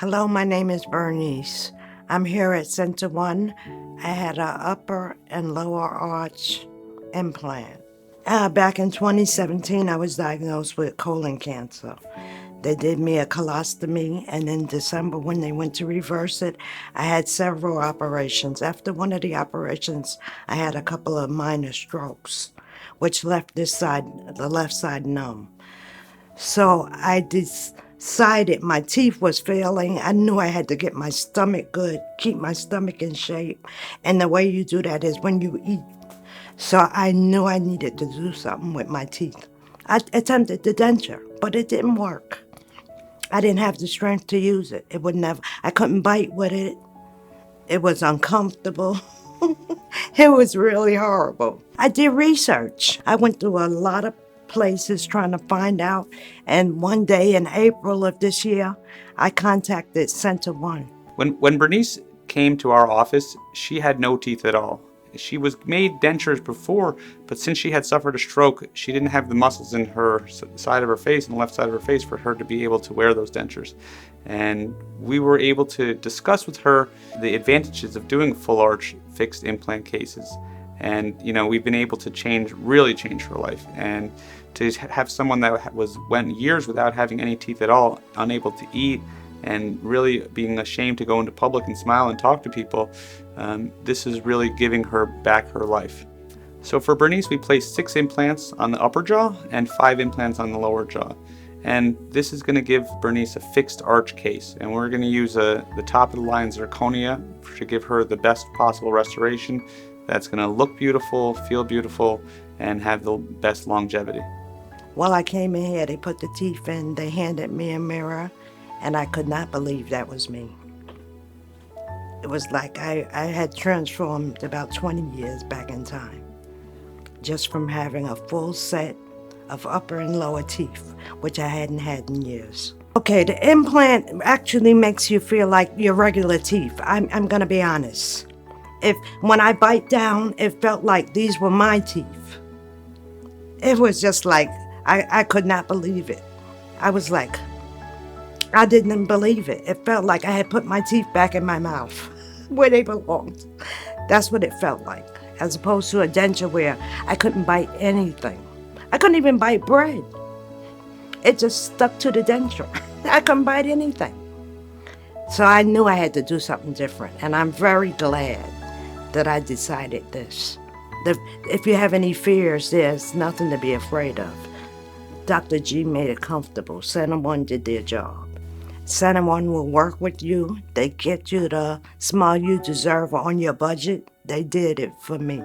Hello, my name is Bernice. I'm here at Center 1. I had an upper and lower arch implant. Back in 2017, I was diagnosed with colon cancer. They did me a colostomy, and in December, when they went to reverse it, I had several operations. After one of the operations, I had a couple of minor strokes, which left this side, the left side, numb. So I decided my teeth was failing. I knew I had to get my stomach good, keep my stomach in shape. And the way you do that is when you eat. So I knew I needed to do something with my teeth. I attempted the denture, but it didn't work. I didn't have the strength to use it. I couldn't bite with it. It was uncomfortable. It was really horrible. I did research. I went through a lot of places trying to find out. And one day in April of this year, I contacted Center 1. When Bernice came to our office, she had no teeth at all. She was made dentures before, but since she had suffered a stroke, she didn't have the muscles in her side of her face, and the left side of her face, for her to be able to wear those dentures. And we were able to discuss with her the advantages of doing full arch fixed implant cases. And we've been able to really change her life. And to have someone that went years without having any teeth at all, unable to eat, and really being ashamed to go into public and smile and talk to people, this is really giving her back her life. So for Bernice, we placed 6 implants on the upper jaw and 5 implants on the lower jaw. And this is going to give Bernice a fixed arch case. And we're going to use the top of the line zirconia to give her the best possible restoration that's going to look beautiful, feel beautiful, and have the best longevity. Well, I came in here, they put the teeth in, they handed me a mirror, and I could not believe that was me. It was like I had transformed about 20 years back in time, just from having a full set of upper and lower teeth, which I hadn't had in years. Okay, the implant actually makes you feel like your regular teeth. I'm gonna be honest. When I bite down, it felt like these were my teeth. It was just like, I could not believe it. I was like, I didn't believe it. It felt like I had put my teeth back in my mouth where they belonged. That's what it felt like, as opposed to a denture where I couldn't bite anything. I couldn't even bite bread. It just stuck to the denture. I couldn't bite anything. So I knew I had to do something different, and I'm very glad that I decided this. If you have any fears, there's nothing to be afraid of. Dr. G made it comfortable. Center 1 did their job. Center 1 will work with you. They get you the smile you deserve on your budget. They did it for me.